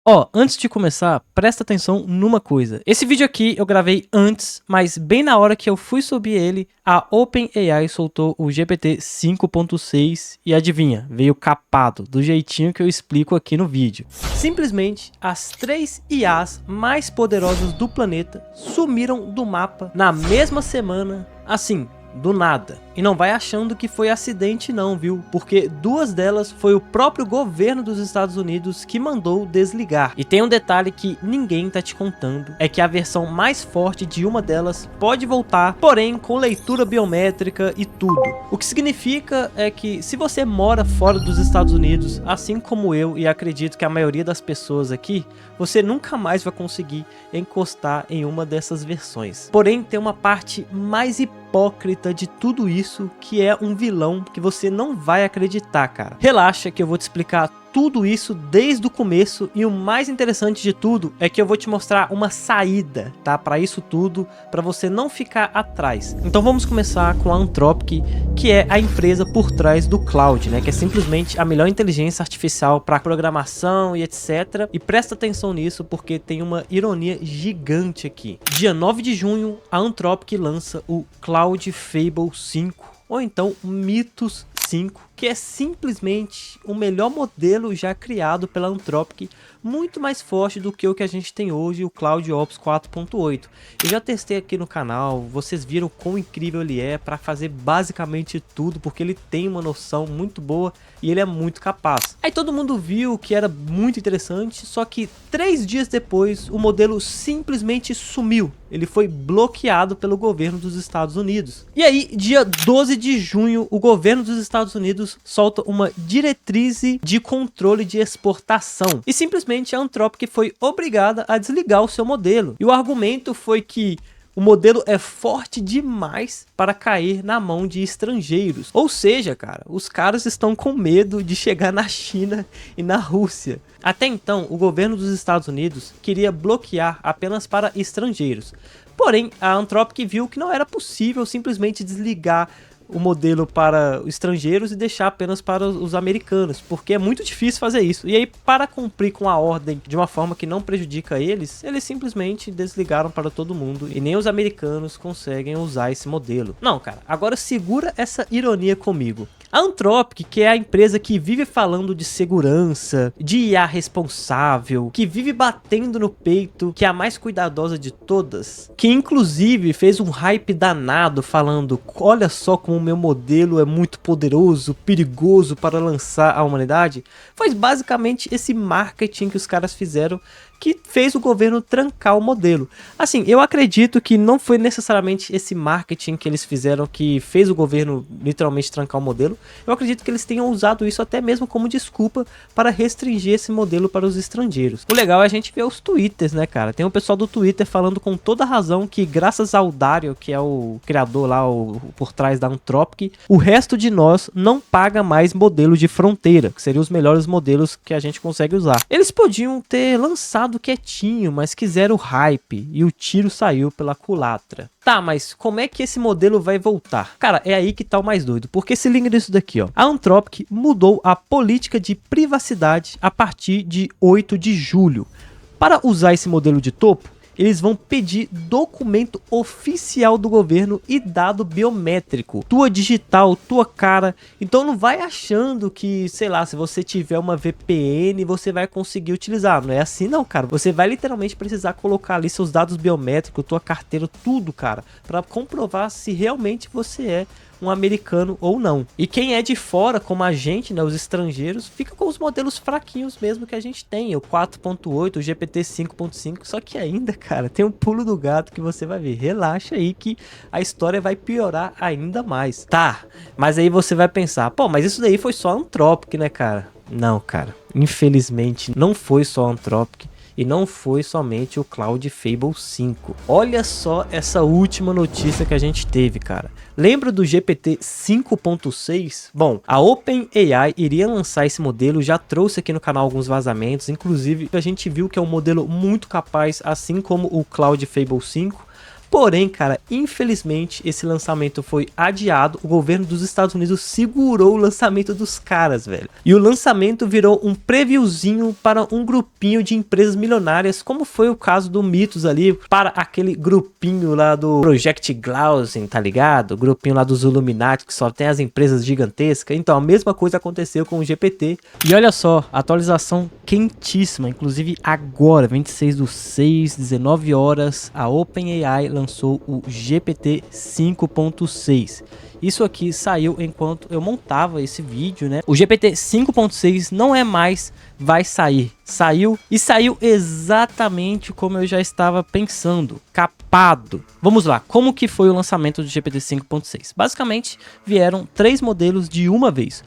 Ó, antes de começar, presta atenção numa coisa. Esse vídeo aqui eu gravei antes, mas bem na hora que eu fui subir ele, a OpenAI soltou o GPT 5.6 e adivinha, veio capado, do jeitinho que eu explico aqui no vídeo. Simplesmente, as 3 IAs mais poderosas do planeta sumiram do mapa na mesma semana, assim, do nada. E não vai achando que foi acidente não, viu? Porque 2 delas foi o próprio governo dos Estados Unidos que mandou desligar. E tem um detalhe que ninguém tá te contando, é que a versão mais forte de uma delas pode voltar, porém com leitura biométrica e tudo. O que significa é que se você mora fora dos Estados Unidos, assim como eu e acredito que a maioria das pessoas aqui, você nunca mais vai conseguir encostar em uma dessas versões. Porém, tem uma parte mais hipócrita de tudo isso, que é um vilão que você não vai acreditar, cara. Relaxa que eu vou te explicar tudo isso desde o começo, e o mais interessante de tudo é que eu vou te mostrar uma saída, tá? Para isso tudo, para você não ficar atrás. Então vamos começar com a Anthropic, que é a empresa por trás do Claude, né? Que é simplesmente a melhor inteligência artificial para programação e etc. E presta atenção nisso porque tem uma ironia gigante aqui. Dia 9 de junho, a Anthropic lança o Claude Fable 5, ou então Mythos 5, que é simplesmente o melhor modelo já criado pela Anthropic, muito mais forte do que o que a gente tem hoje, o Claude Ops 4.8. Eu já testei aqui no canal, vocês viram quão incrível ele é para fazer basicamente tudo, porque ele tem uma noção muito boa e ele é muito capaz. Aí todo mundo viu que era muito interessante, só que 3 dias depois o modelo simplesmente sumiu. Ele foi bloqueado pelo governo dos Estados Unidos. E aí, dia 12 de junho, o governo dos Estados Unidos solta uma diretriz de controle de exportação. E simplesmente a Anthropic foi obrigada a desligar o seu modelo. E o argumento foi que o modelo é forte demais para cair na mão de estrangeiros. Ou seja, cara, os caras estão com medo de chegar na China e na Rússia. Até então, o governo dos Estados Unidos queria bloquear apenas para estrangeiros. Porém, a Anthropic viu que não era possível simplesmente desligar o modelo para estrangeiros e deixar apenas para os americanos, porque é muito difícil fazer isso. E aí, para cumprir com a ordem de uma forma que não prejudica eles, eles simplesmente desligaram para todo mundo e nem os americanos conseguem usar esse modelo. Não, cara, agora segura essa ironia comigo. A Anthropic, que é a empresa que vive falando de segurança, de IA responsável, que vive batendo no peito, que é a mais cuidadosa de todas, que inclusive fez um hype danado falando: olha só como o meu modelo é muito poderoso, perigoso para lançar a humanidade, foi basicamente esse marketing que os caras fizeram que fez o governo trancar o modelo. Assim, eu acredito que não foi necessariamente esse marketing que eles fizeram que fez o governo literalmente trancar o modelo. Eu acredito que eles tenham usado isso até mesmo como desculpa para restringir esse modelo para os estrangeiros. O legal é a gente ver os twitters, né, cara? Tem um pessoal do Twitter falando com toda razão que graças ao Dario, que é o criador lá, por trás da Anthropic, o resto de nós não paga mais modelo de fronteira, que seriam os melhores modelos que a gente consegue usar. Eles podiam ter lançado quietinho, mas quiseram hype e o tiro saiu pela culatra. Tá, mas como é que esse modelo vai voltar? Cara, é aí que tá o mais doido, porque se liga nisso daqui, ó. A Anthropic mudou a política de privacidade a partir de 8 de julho. Para usar esse modelo de topo, eles vão pedir documento oficial do governo e dado biométrico, tua digital, tua cara. Então não vai achando que, sei lá, se você tiver uma VPN você vai conseguir utilizar. Não é assim não, cara. Você vai literalmente precisar colocar ali seus dados biométricos, tua carteira, tudo, cara, para comprovar se realmente você é um americano ou não. E quem é de fora, como a gente, né, os estrangeiros, fica com os modelos fraquinhos mesmo que a gente tem, o 4.8, o GPT 5.5, só que ainda, cara, tem um pulo do gato que você vai ver. Relaxa aí que a história vai piorar ainda mais. Tá, mas aí você vai pensar, pô, mas isso daí foi só a Anthropic, né, cara? Não, cara, infelizmente não foi só a Anthropic. E não foi somente o Claude Fable 5. Olha só essa última notícia que a gente teve, cara. Lembra do GPT 5.6? Bom, a OpenAI iria lançar esse modelo, já trouxe aqui no canal alguns vazamentos, inclusive a gente viu que é um modelo muito capaz, assim como o Claude Fable 5. Porém, cara, infelizmente esse lançamento foi adiado. O governo dos Estados Unidos segurou o lançamento dos caras, velho. E o lançamento virou um previewzinho para um grupinho de empresas milionárias, como foi o caso do Mythos ali, para aquele grupinho lá do Project Glausen, tá ligado? O grupinho lá dos Illuminati, que só tem as empresas gigantescas. Então, a mesma coisa aconteceu com o GPT. E olha só, atualização quentíssima, inclusive agora, 26/6, 19 horas, a OpenAI lançou o GPT 5.6. Isso aqui saiu enquanto eu montava esse vídeo, né? O GPT 5.6 não é mais vai sair. Saiu e saiu exatamente como eu já estava pensando, capado. Vamos lá, como que foi o lançamento do GPT 5.6? Basicamente, vieram 3 modelos de uma vez.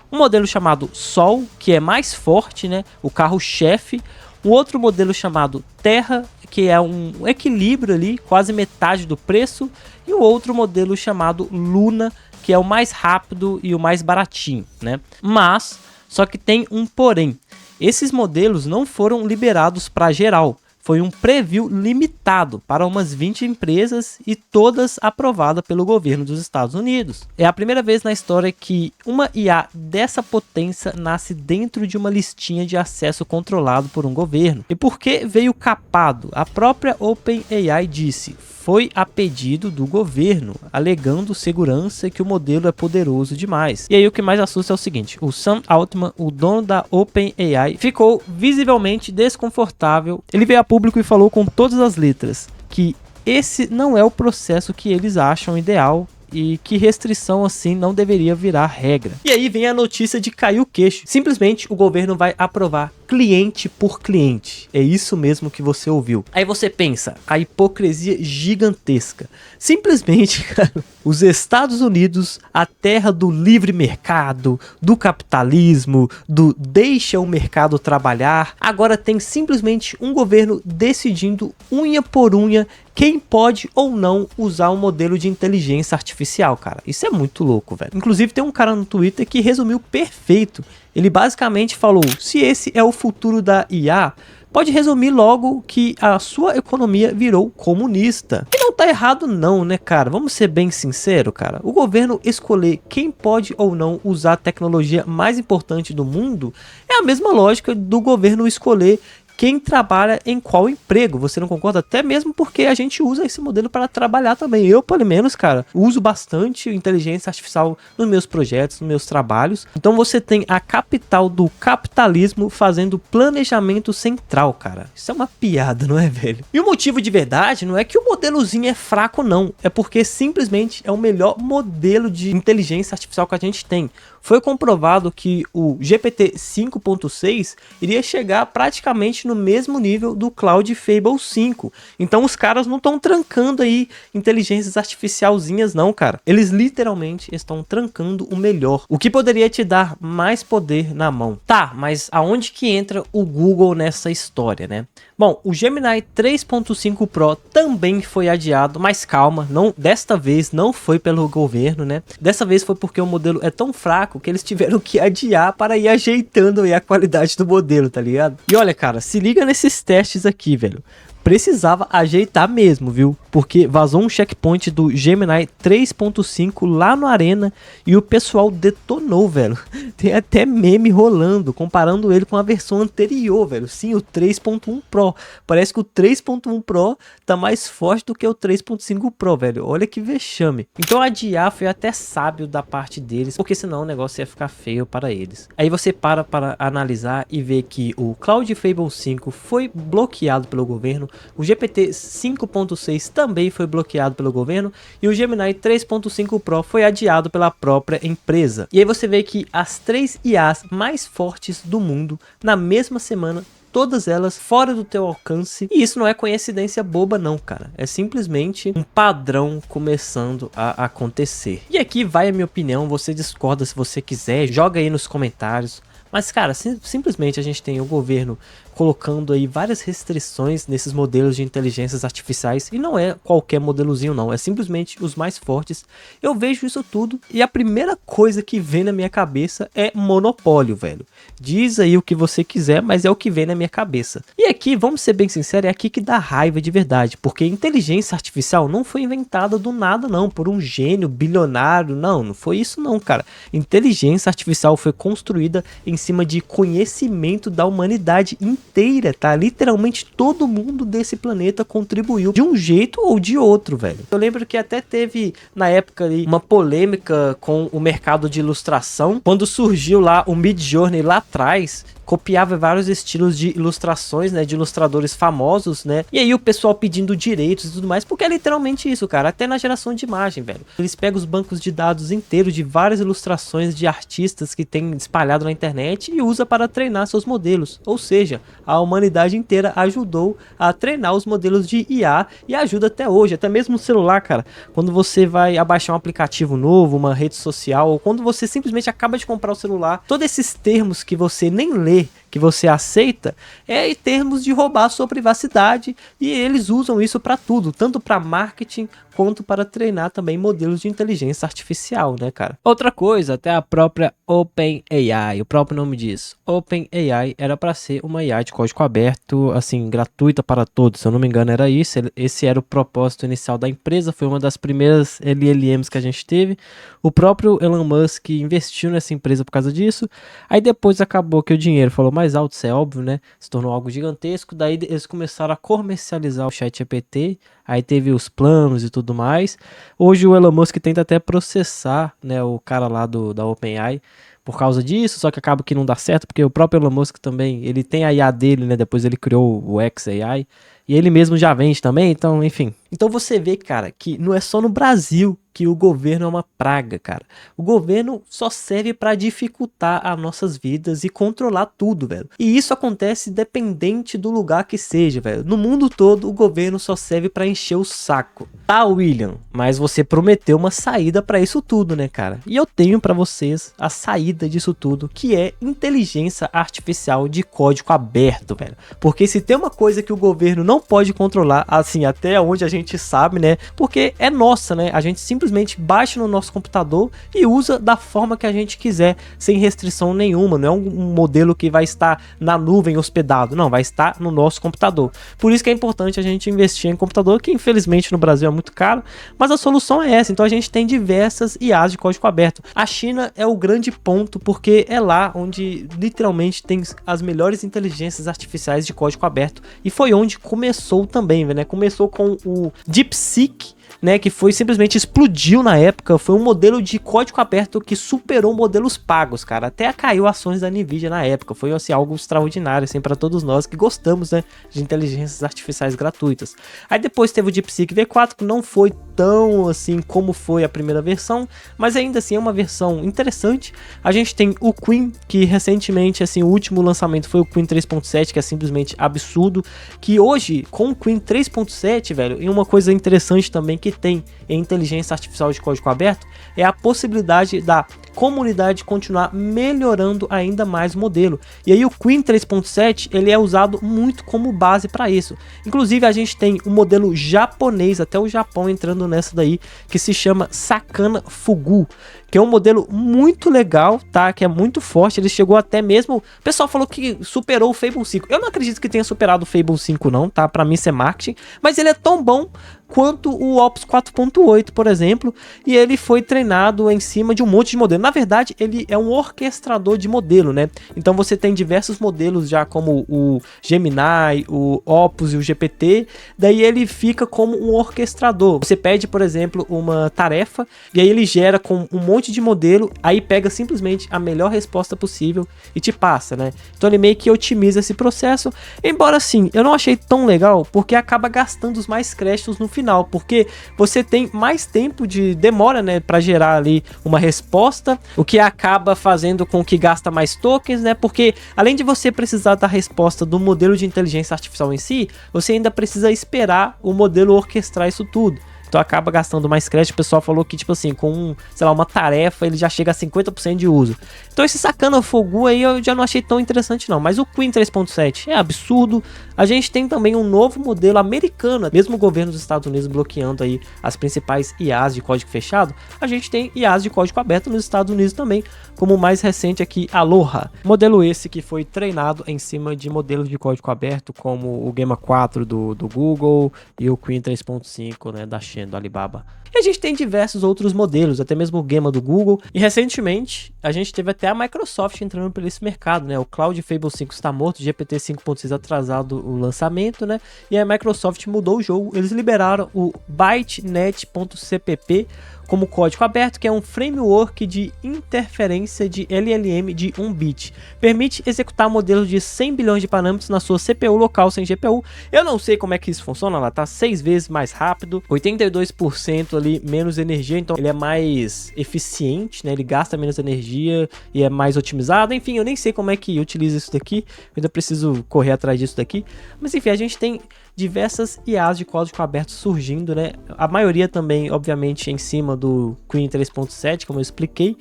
Um modelo chamado Sol, que é mais forte, né? O carro-chefe. Um outro modelo chamado Terra, que é um equilíbrio ali, quase metade do preço. E o outro modelo chamado Luna, que é o mais rápido e o mais baratinho, né? Mas, só que tem um porém. Esses modelos não foram liberados para geral. Foi um preview limitado para umas 20 empresas e todas aprovadas pelo governo dos Estados Unidos. É a primeira vez na história que uma IA dessa potência nasce dentro de uma listinha de acesso controlado por um governo. E por que veio capado? A própria OpenAI disse: foi a pedido do governo, alegando segurança que o modelo é poderoso demais. E aí o que mais assusta é o seguinte: o Sam Altman, o dono da OpenAI, ficou visivelmente desconfortável. Ele veio a público e falou com todas as letras que esse não é o processo que eles acham ideal e que restrição assim não deveria virar regra. E aí vem a notícia de cair o queixo. Simplesmente o governo vai aprovar cliente por cliente. É isso mesmo que você ouviu. Aí você pensa, a hipocrisia gigantesca. Simplesmente, cara, os Estados Unidos, a terra do livre mercado, do capitalismo, do deixa o mercado trabalhar, agora tem simplesmente um governo decidindo unha por unha quem pode ou não usar um modelo de inteligência artificial, cara. Isso é muito louco, velho. Inclusive tem um cara no Twitter que resumiu perfeito. Ele basicamente falou: se esse é o futuro da IA, pode resumir logo que a sua economia virou comunista. E não tá errado não, né, cara? Vamos ser bem sinceros, cara. O governo escolher quem pode ou não usar a tecnologia mais importante do mundo é a mesma lógica do governo escolher quem trabalha em qual emprego. Você não concorda? Até mesmo porque a gente usa esse modelo para trabalhar também. Eu, pelo menos, cara, uso bastante inteligência artificial nos meus projetos, nos meus trabalhos. Então você tem a capital do capitalismo fazendo planejamento central, cara. Isso é uma piada, não é, velho? E o motivo de verdade não é que o modelozinho é fraco, não. É porque simplesmente é o melhor modelo de inteligência artificial que a gente tem. Foi comprovado que o GPT 5.6 iria chegar praticamente no mesmo nível do Cloudfable 5. Então os caras não estão trancando aí inteligências artificialzinhas não, cara. Eles literalmente estão trancando o melhor, o que poderia te dar mais poder na mão. Tá, mas aonde que entra o Google nessa história, né? Bom, o Gemini 3.5 Pro também foi adiado, mas calma, não, desta vez não foi pelo governo, né? Dessa vez foi porque o modelo é tão fraco que eles tiveram que adiar para ir ajeitando aí a qualidade do modelo, tá ligado? E olha, cara, se liga nesses testes aqui, velho. Precisava ajeitar mesmo, viu? Porque vazou um checkpoint do Gemini 3.5 lá no Arena e o pessoal detonou, velho. Tem até meme rolando, comparando ele com a versão anterior, velho. Sim, o 3.1 Pro. Parece que o 3.1 Pro tá mais forte do que o 3.5 Pro, velho. Olha que vexame. Então adiar foi até sábio da parte deles, porque senão o negócio ia ficar feio para eles. Aí você para analisar e ver que o Cloudfable 5 foi bloqueado pelo governo, o GPT 5.6 também foi bloqueado pelo governo e o Gemini 3.5 Pro foi adiado pela própria empresa. E aí você vê que as 3 IAs mais fortes do mundo, na mesma semana, todas elas fora do teu alcance. E isso não é coincidência boba não, cara. É simplesmente um padrão começando a acontecer. E aqui vai a minha opinião, você discorda se você quiser, joga aí nos comentários. Mas, cara, simplesmente a gente tem o governo colocando aí várias restrições nesses modelos de inteligências artificiais, e não é qualquer modelozinho não, é simplesmente os mais fortes. Eu vejo isso tudo e a primeira coisa que vem na minha cabeça é monopólio, velho. Diz aí o que você quiser, mas é o que vem na minha cabeça. E aqui, vamos ser bem sinceros, é aqui que dá raiva de verdade, porque inteligência artificial não foi inventada do nada não, por um gênio bilionário, não foi isso não, cara. Inteligência artificial foi construída em cima de conhecimento da humanidade inteira, tá? Literalmente todo mundo desse planeta contribuiu de um jeito ou de outro, velho. Eu lembro que até teve na época ali uma polêmica com o mercado de ilustração, quando surgiu lá o Midjourney lá atrás, copiava vários estilos de ilustrações, né, de ilustradores famosos, né, e aí o pessoal pedindo direitos e tudo mais, porque é literalmente isso, cara, até na geração de imagem, velho. Eles pegam os bancos de dados inteiros de várias ilustrações de artistas que tem espalhado na internet e usa para treinar seus modelos, ou seja, a humanidade inteira ajudou a treinar os modelos de IA e ajuda até hoje, até mesmo no celular, cara, quando você vai abaixar um aplicativo novo, uma rede social, ou quando você simplesmente acaba de comprar o celular, todos esses termos que você nem lê, que você aceita, é em termos de roubar a sua privacidade, e eles usam isso para tudo, tanto para marketing quanto para treinar também modelos de inteligência artificial, né, cara? Outra coisa, até a própria OpenAI, o próprio nome diz, OpenAI era para ser uma IA de código aberto, assim, gratuita para todos, se eu não me engano era isso, esse era o propósito inicial da empresa, foi uma das primeiras LLMs que a gente teve, o próprio Elon Musk investiu nessa empresa por causa disso, aí depois acabou que o dinheiro falou mais alto, isso é óbvio, né, se tornou algo gigantesco, daí eles começaram a comercializar o ChatGPT, aí teve os planos e tudo mais. Hoje o Elon Musk tenta até processar, né, o cara lá da OpenAI por causa disso, só que acaba que não dá certo, porque o próprio Elon Musk também, ele tem a IA dele, né, depois ele criou o XAI, e ele mesmo já vende também, então, enfim. Então você vê, cara, que não é só no Brasil que o governo é uma praga, cara. O governo só serve para dificultar as nossas vidas e controlar tudo, velho. E isso acontece dependente do lugar que seja, velho. No mundo todo, o governo só serve para encher o saco. Tá, William? Mas você prometeu uma saída para isso tudo, né, cara? E eu tenho para vocês a saída disso tudo, que é inteligência artificial de código aberto, velho. Porque se tem uma coisa que o governo não pode controlar, assim, até onde a gente sabe, né? Porque é nossa, né? A gente simplesmente baixa no nosso computador e usa da forma que a gente quiser, sem restrição nenhuma. Não é um modelo que vai estar na nuvem hospedado, não, vai estar no nosso computador. Por isso que é importante a gente investir em computador, que infelizmente no Brasil é muito caro, mas a solução é essa. Então a gente tem diversas IAs de código aberto. A China é o grande ponto, porque é lá onde literalmente tem as melhores inteligências artificiais de código aberto, e foi onde começou também, né? Começou com o DeepSeek, né, que foi simplesmente explodiu na época, foi um modelo de código aberto que superou modelos pagos, cara, até caiu ações da Nvidia na época, foi assim algo extraordinário, assim, para todos nós que gostamos, né, de inteligências artificiais gratuitas. Aí depois teve o DeepSeek V4, que não foi tão assim como foi a primeira versão, mas ainda assim é uma versão interessante. A gente tem o Qwen, que recentemente, assim, o último lançamento foi o Qwen 3.7, que é simplesmente absurdo, que hoje, com o Qwen 3.7, velho, e uma coisa interessante também que tem em inteligência artificial de código aberto é a possibilidade da comunidade continuar melhorando ainda mais o modelo. E aí o Qwen 3.7 ele é usado muito como base para isso. Inclusive a gente tem um modelo japonês, até o Japão entrando nessa daí, que se chama Sakana Fugu, que é um modelo muito legal, tá? Que é muito forte. Ele chegou até mesmo... O pessoal falou que superou o Fable 5. Eu não acredito que tenha superado o Fable 5 não, tá? Pra mim isso é marketing. Mas ele é tão bom quanto o Opus 4.8, por exemplo. E ele foi treinado em cima de um monte de modelo. Na verdade, ele é um orquestrador de modelo, né? Então você tem diversos modelos já, como o Gemini, o Opus e o GPT. Daí ele fica como um orquestrador. Você pede, por exemplo, uma tarefa e aí ele gera com um monte de modelo, aí pega simplesmente a melhor resposta possível e te passa, né? Então ele meio que otimiza esse processo, embora assim, eu não achei tão legal, porque acaba gastando os mais créditos no final, porque você tem mais tempo de demora, né, para gerar ali uma resposta, o que acaba fazendo com que gasta mais tokens, né? Porque além de você precisar da resposta do modelo de inteligência artificial em si, você ainda precisa esperar o modelo orquestrar isso tudo. então acaba gastando mais crédito. O pessoal falou que, tipo assim, com, sei lá, uma tarefa, ele já chega a 50% de uso. Então esse sacana Fogu aí eu já não achei tão interessante não, mas o Queen 3.7 é absurdo. A gente tem também um novo modelo americano, mesmo o governo dos Estados Unidos bloqueando aí as principais IAs de código fechado, a gente tem IAs de código aberto nos Estados Unidos também, como o mais recente aqui, Aloha. Modelo esse que foi treinado em cima de modelos de código aberto, como o Gemma 4 do Google e o Queen 3.5, né, da Shen, do Alibaba. E a gente tem diversos outros modelos, até mesmo o Gemma do Google. E recentemente, a gente teve até a Microsoft entrando por esse mercado, né? O Cloud Fable 5 está morto, GPT 5.6 atrasado o lançamento, né? E a Microsoft mudou o jogo. Eles liberaram o ByteNet.cpp como código aberto, que é um framework de interferência de LLM de 1 bit. Permite executar modelos de 100 bilhões de parâmetros na sua CPU local sem GPU. Eu não sei como é que isso funciona, ela tá 6 vezes mais rápido, 82% ali menos energia, então ele é mais eficiente, né? Ele gasta menos energia e é mais otimizado. Enfim, eu nem sei como é que utiliza isso daqui, eu ainda preciso correr atrás disso daqui. Mas enfim, a gente tem diversas IAs de código aberto surgindo, né? A maioria também, obviamente, em cima do Queen 3.7, como eu expliquei.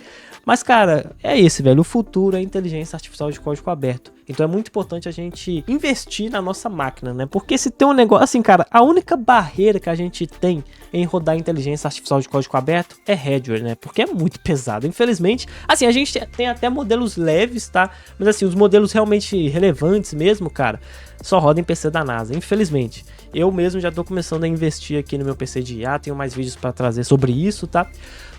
Mas, cara, é esse, velho. O futuro é a inteligência artificial de código aberto. Então é muito importante a gente investir na nossa máquina, né? Porque se tem um negócio... Assim, cara, a única barreira que a gente tem em rodar inteligência artificial de código aberto é hardware, né? Porque é muito pesado. Infelizmente, assim, a gente tem até modelos leves, tá? Mas, assim, os modelos realmente relevantes mesmo, cara, só roda em PC da NASA, infelizmente. Eu mesmo já tô começando a investir aqui no meu PC de IA, tenho mais vídeos para trazer sobre isso, tá?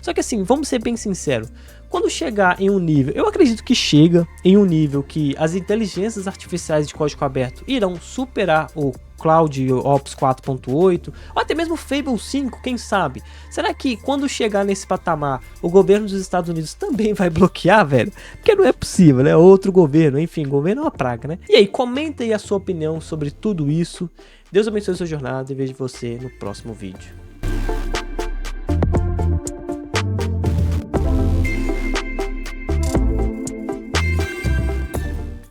Só que assim, vamos ser bem sinceros, quando chegar em um nível, eu acredito que chega em um nível que as inteligências artificiais de código aberto irão superar o Cloud Ops 4.8, ou até mesmo Fable 5, quem sabe? Será que quando chegar nesse patamar, o governo dos Estados Unidos também vai bloquear, velho? Porque não é possível, né? Outro governo, enfim, governo é uma praga, né? E aí, comenta aí a sua opinião sobre tudo isso. Deus abençoe a sua jornada e vejo você no próximo vídeo.